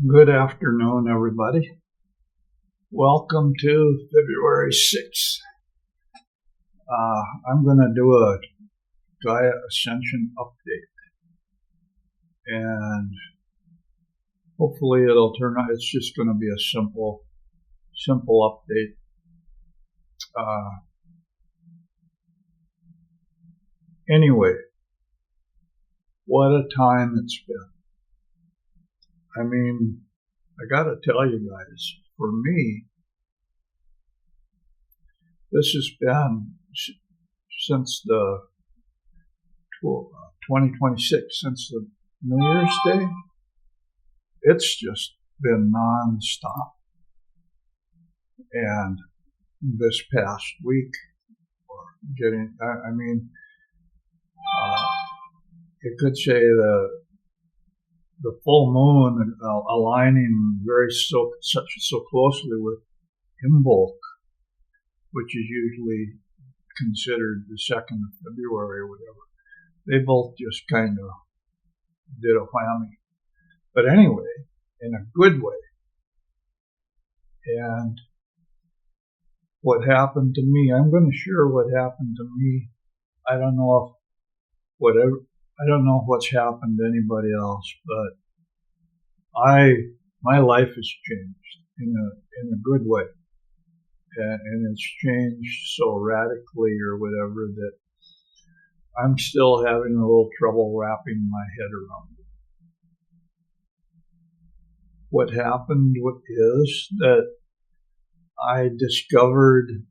Good afternoon, everybody. Welcome to February 6th. I'm going to do a Gaia Ascension update, and hopefully it'll turn out. It's just going to be a simple update. Anyway, what a time it's been. I mean, I gotta tell you guys, for me, this has been since the 2026, since the New Year's Day. It's just been non-stop. And this past week, you could say the full moon aligning so closely with Imbolc, which is usually considered the 2nd of February or whatever. They both just kind of did a whammy. But anyway, in a good way. And what happened to me, I'm going to share what happened to me. I don't know what's happened to anybody else, but my life has changed in a good way, and it's changed so radically or whatever that I'm still having a little trouble wrapping my head around it. What happened is that I discovered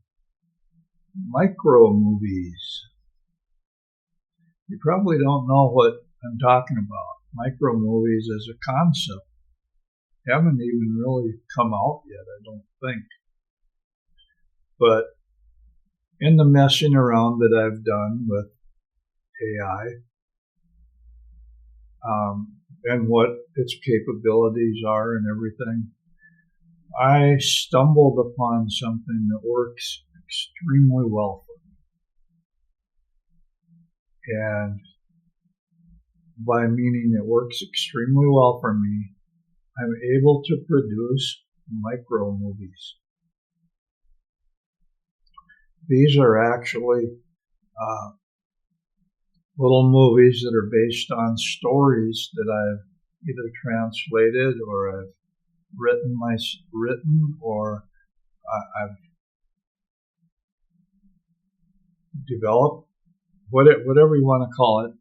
micro movies. You probably don't know what I'm talking about. Micro movies as a concept haven't even really come out yet, I don't think. But in the messing around that I've done with AI and what its capabilities are and everything, I stumbled upon something that works extremely well for me. And by meaning it works extremely well for me, I'm able to produce micro movies. These are actually little movies that are based on stories that I've either translated or I've written or I've developed, whatever you want to call it,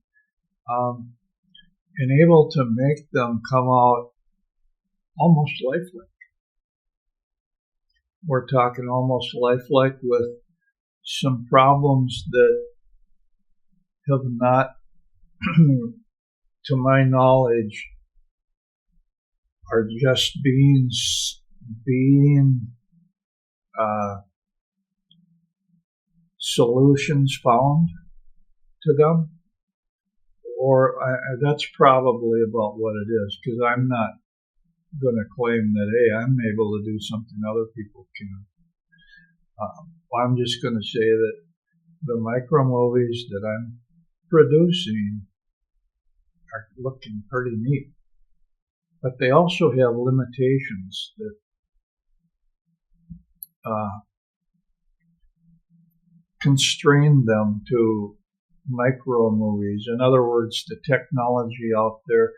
and able to make them come out almost lifelike. We're talking almost lifelike with some problems that have not, to my knowledge, are just being solutions found to them, or that's probably about what it is, because I'm not going to claim that, hey, I'm able to do something other people can. I'm just going to say that the micro movies that I'm producing are looking pretty neat. But they also have limitations that constrain them to micro movies. In other words, the technology out there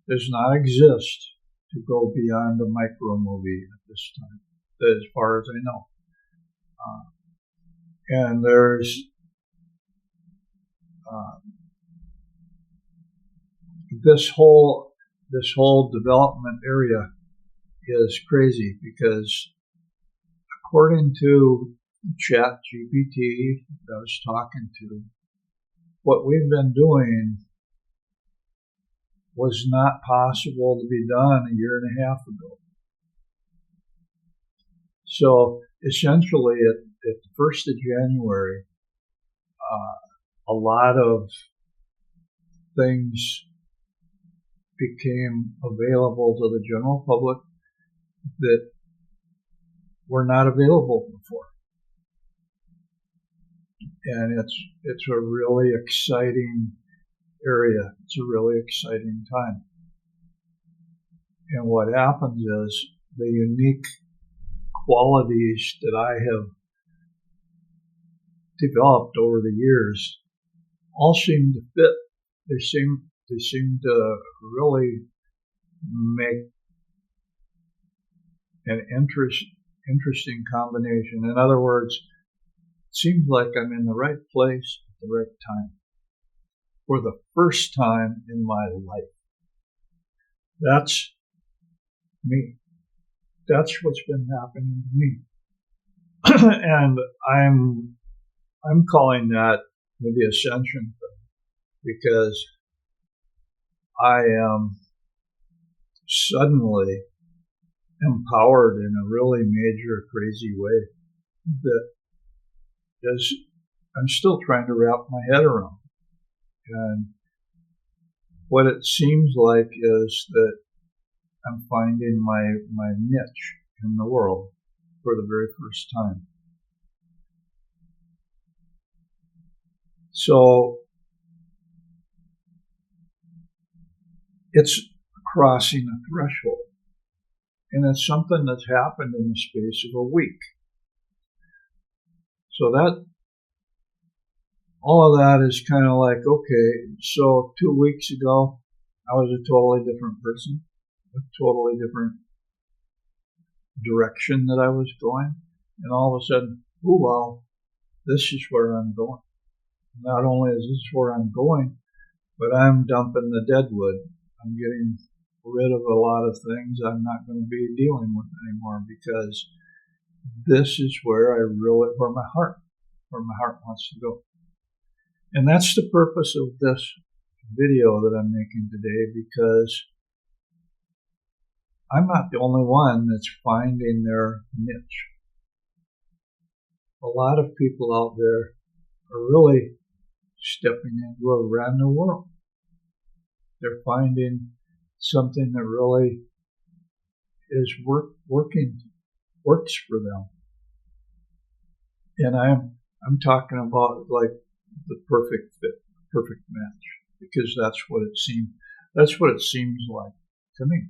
does not exist to go beyond a micro movie at this time, as far as I know. And there's this whole development area is crazy, because according to ChatGPT that I was talking to, what we've been doing was not possible to be done a year and a half ago. So essentially at the 1st of January, a lot of things became available to the general public that were not available before. And it's a really exciting area. It's a really exciting time. And what happens is the unique qualities that I have developed over the years all seem to fit. They seem to really make an interesting combination. In other words, it seems like I'm in the right place at the right time for the first time in my life. That's me. That's what's been happening to me. And I'm calling that the Ascension thing, because I am suddenly empowered in a really major, crazy way that is, I'm still trying to wrap my head around. And what it seems like is that I'm finding my niche in the world for the very first time. So it's crossing a threshold. And it's something that's happened in the space of a week. So that, all of that is kind of like, okay, so 2 weeks ago, I was a totally different person, a totally different direction that I was going. And all of a sudden, oh, wow, this is where I'm going. Not only is this where I'm going, but I'm dumping the dead wood. I'm getting rid of a lot of things I'm not going to be dealing with anymore, because this is where where my heart wants to go. And that's the purpose of this video that I'm making today, because I'm not the only one that's finding their niche. A lot of people out there are really stepping into a brand new world. They're finding something that really is works for them. And I'm talking about like the perfect fit, perfect match, because that's what it seems like to me.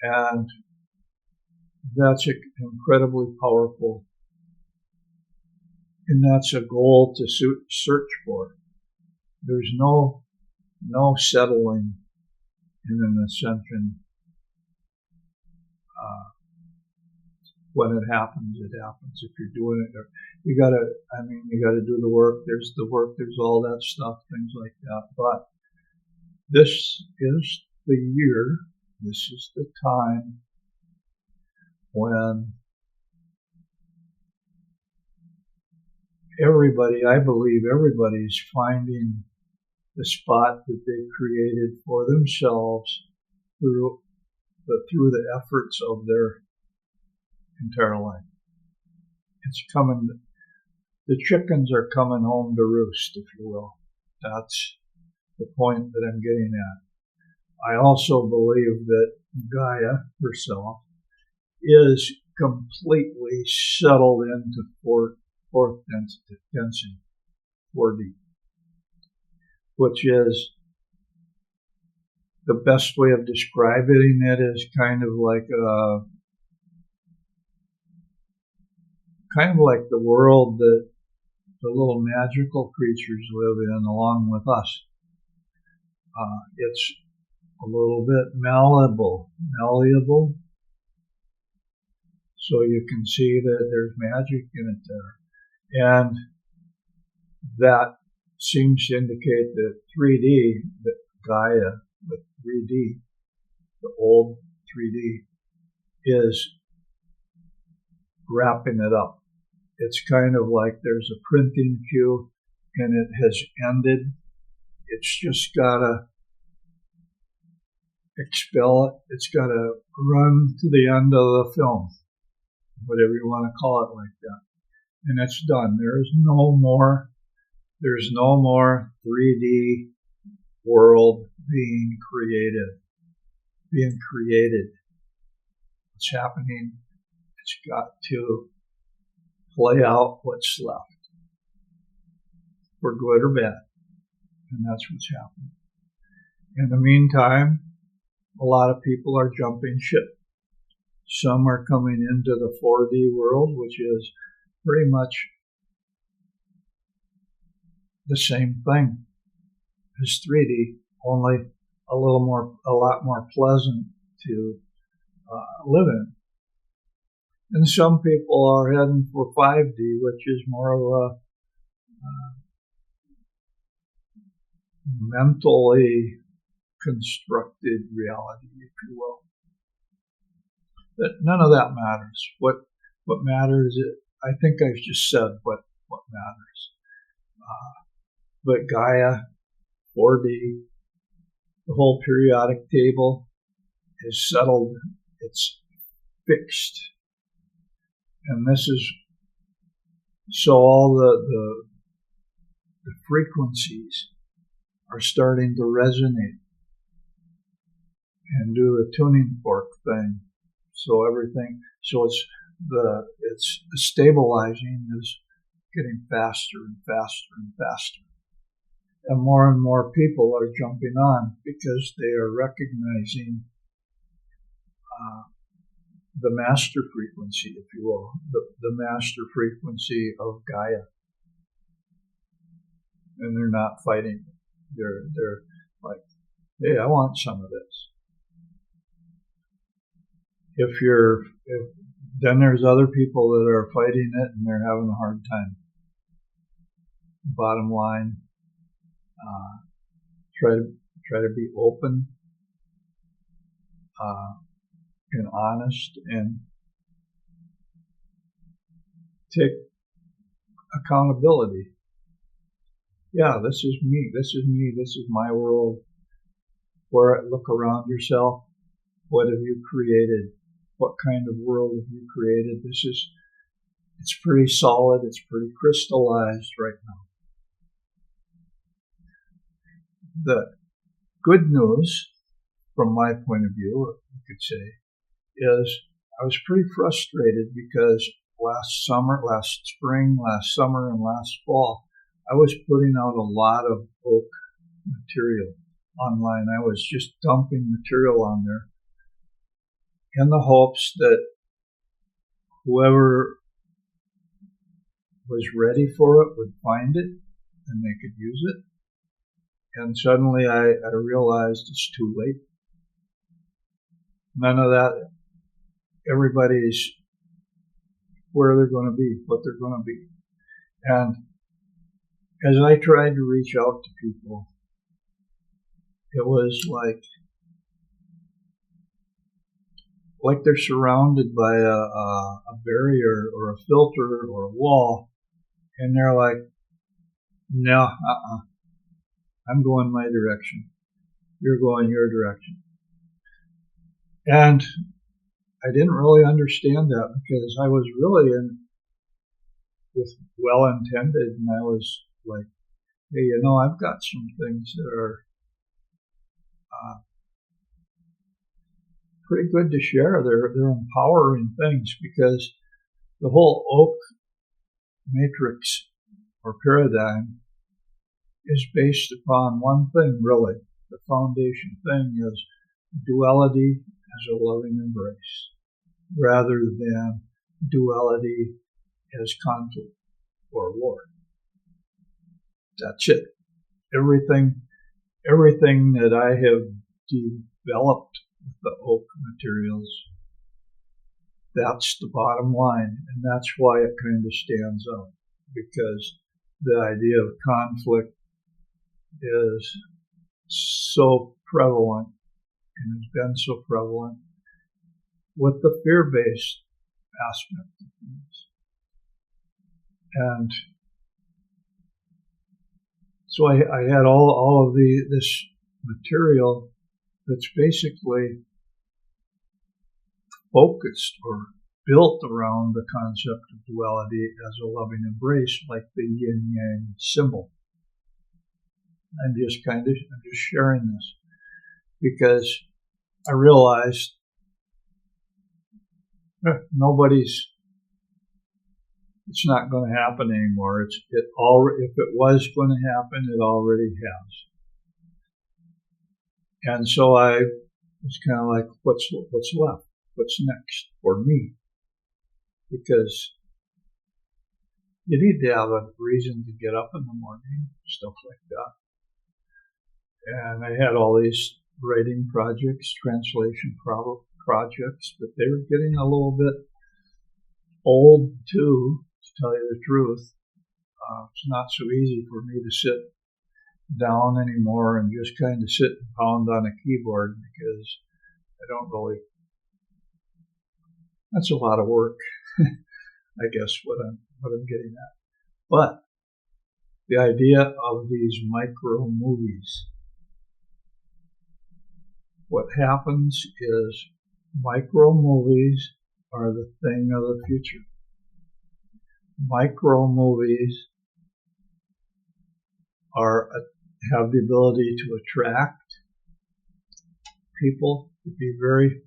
And that's incredibly powerful. And that's a goal to search for. There's no settling in an ascension. When it happens, it happens. If you're doing it, you gotta do the work. There's all that stuff, things like that. But this is the year, this is the time when I believe everybody's finding the spot that they created for themselves through the efforts of their entire life. It's coming, the chickens are coming home to roost, if you will. That's the point that I'm getting at. I also believe that Gaia herself is completely settled into fourth density, 4D, which is the best way of describing it is kind of like the world that the little magical creatures live in along with us. It's a little bit malleable, so you can see that there's magic in it there. And that seems to indicate that 3D, that Gaia, the 3D, the old 3D, is wrapping it up. It's kind of like there's a printing queue and it has ended. It's just gotta expel it. It's gotta run to the end of the film, whatever you want to call it, like that. And it's done. There's no more 3D world being created. What's happening? It's got to play out what's left, for good or bad. And that's what's happening. In the meantime, a lot of people are jumping ship. Some are coming into the 4D world, which is pretty much the same thing as 3D, only a lot more pleasant to live in. And some people are heading for 5D, which is more of a mentally constructed reality, if you will. But none of that matters. What matters is, I think I've just said what matters. But Gaia, 4D, the whole periodic table is settled. It's fixed. And this is, so all the frequencies are starting to resonate and do the tuning fork thing. So it's stabilizing is getting faster and faster and faster. And more people are jumping on because they are recognizing the master frequency, if you will, the master frequency of Gaia. And they're not fighting. They're like, hey, I want some of this. Then there's other people that are fighting it and they're having a hard time. Bottom line, try to be open and honest and take accountability. Yeah, this is me. This is my world. Look around yourself. What have you created? What kind of world have you created? It's pretty solid. It's pretty crystallized right now. The good news, from my point of view, you could say, is I was pretty frustrated because last spring, last summer, and last fall, I was putting out a lot of oak material online. I was just dumping material on there in the hopes that whoever was ready for it would find it and they could use it. And suddenly I realized it's too late. None of that. Everybody's where they're going to be, what they're going to be. And as I tried to reach out to people, it was like they're surrounded by a barrier or a filter or a wall, and they're like, no, I'm going my direction. You're going your direction. And I didn't really understand that because I was really with well-intended, and I was like, hey, I've got some things that are pretty good to share. They're empowering things because the whole oak matrix or paradigm is based upon one thing, really. The foundation thing is duality as a loving embrace, rather than duality as conflict or war. That's it. Everything that I have developed with the oak materials, that's the bottom line, and that's why it kind of stands out, because the idea of conflict is so prevalent and has been so prevalent with the fear-based aspect of things. And so I had all of this material that's basically focused or built around the concept of duality as a loving embrace, like the yin-yang symbol. I'm just sharing this because I realized it's not going to happen anymore. If it was going to happen, it already has. And so I It's kind of like, what's left? What's next for me? Because you need to have a reason to get up in the morning, stuff like that. And I had all these writing projects, translation projects, but they were getting a little bit old too, to tell you the truth. It's not so easy for me to sit down anymore and just kind of sit and pound on a keyboard, because I don't really, that's a lot of work, I guess, what I'm getting at. But the idea of these micro movies, what happens is micro movies are the thing of the future. Micro movies have the ability to attract people, to be very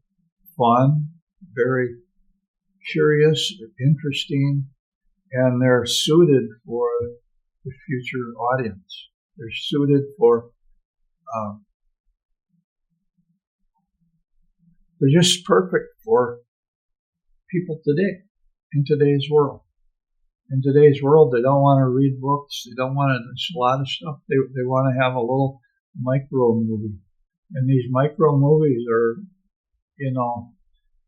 fun, very curious, interesting, and they're suited for the future audience. They're suited for, they're just perfect for people today, in today's world. In today's world, they don't want to read books. They don't want to do a lot of stuff. They want to have a little micro movie. And these micro movies are,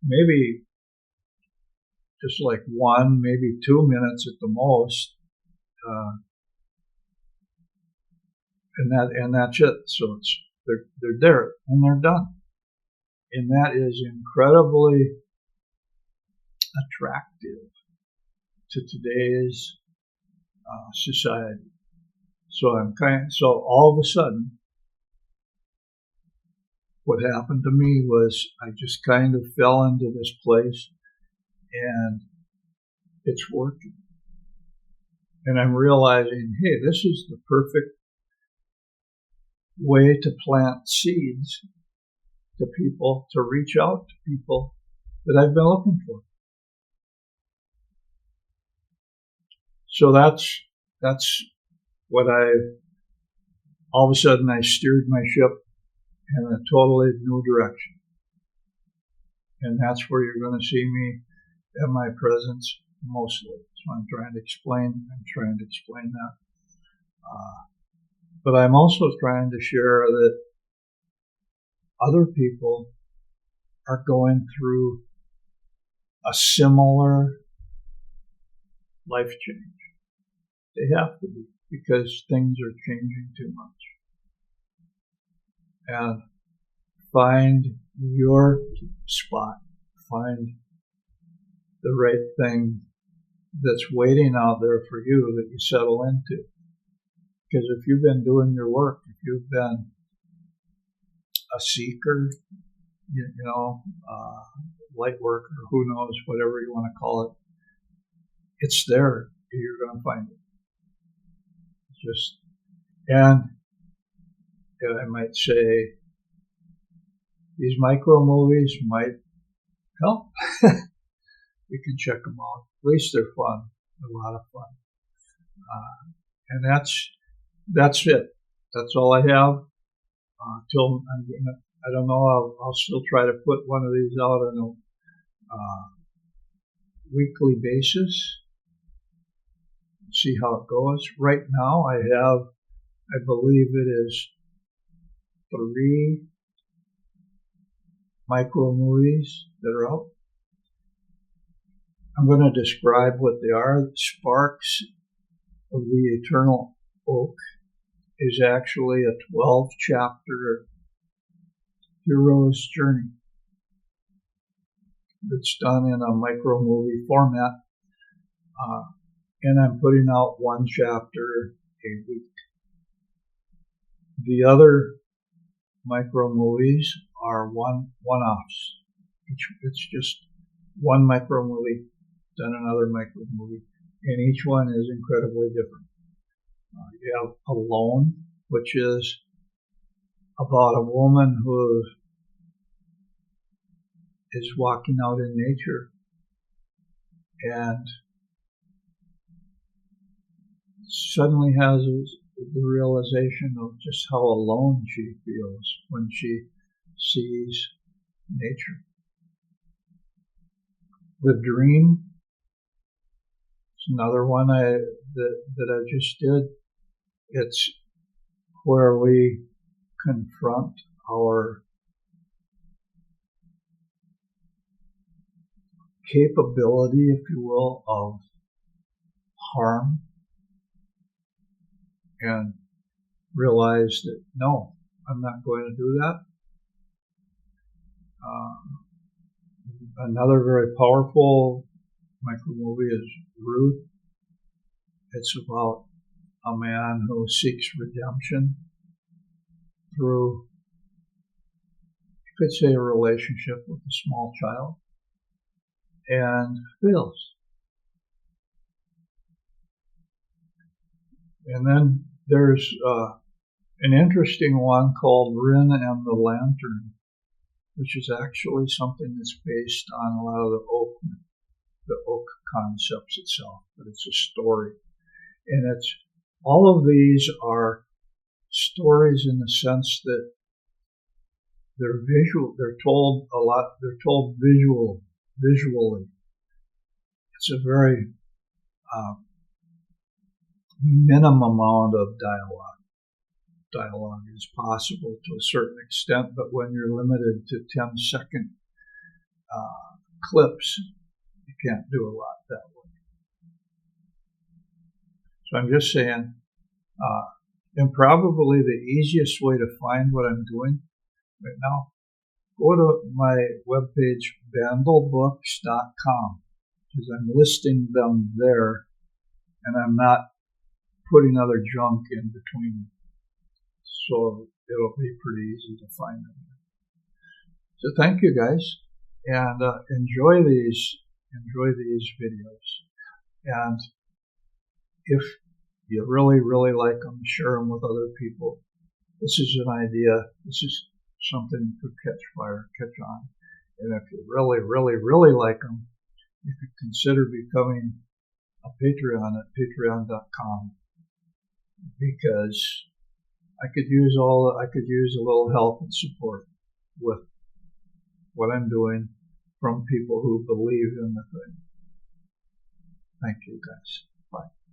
maybe just like 1, maybe 2 minutes at the most. And that's it. So they're there and they're done. And that is incredibly attractive to today's society. So all of a sudden, what happened to me was I just kind of fell into this place, and it's working. And I'm realizing, hey, this is the perfect way to plant seeds to people, to reach out to people that I've been looking for. So that's what all of a sudden I steered my ship in a totally new direction. And that's where you're going to see me and my presence mostly. So I'm trying to explain that. But I'm also trying to share that other people are going through a similar life change. They have to be, because things are changing too much. And find your spot. Find the right thing that's waiting out there for you that you settle into. Because if you've been doing your work, if you've been a seeker, light worker, who knows, whatever you want to call it, it's there. You're going to find it. And I might say, these micro movies might help. You can check them out. At least they're fun. A lot of fun. And that's it. That's all I have. I don't know, I'll still try to put one of these out on a weekly basis. See how it goes. Right now I believe it is 3 micro movies that are out. I'm going to describe what they are. Sparks of the Eternal Oak is actually a 12-chapter hero's journey that's done in a micro movie format. And I'm putting out 1 chapter a week. The other micro movies are one-offs. It's just one micro movie, then another micro movie, and each one is incredibly different. You have Alone, which is about a woman who is walking out in nature and suddenly has the realization of just how alone she feels when she sees nature. The dream is another one that I just did. It's where we confront our capability, if you will, of harm and realize that, no, I'm not going to do that. Another very powerful micro movie is Ruth. It's about a man who seeks redemption through, you could say, a relationship with a small child, and fails. And then there's an interesting one called Rin and the Lantern, which is actually something that's based on a lot of the oak concepts itself, but it's a story. And it's, all of these are stories in the sense that they're visual, they're told visually. It's a very minimum amount of dialogue. Dialogue is possible to a certain extent, but when you're limited to 10-second clips, you can't do a lot that way. So I'm just saying, and probably the easiest way to find what I'm doing right now, go to my webpage, vandalbooks.com, because I'm listing them there, and I'm not putting other junk in between them. So it'll be pretty easy to find them. So thank you guys, and enjoy these videos. And if you really, really like them, share them with other people. This is an idea. This is something that could catch fire, catch on. And if you really, really, really like them, you could consider becoming a Patreon at patreon.com, because I could use a little help and support with what I'm doing from people who believe in the thing. Thank you guys. Bye.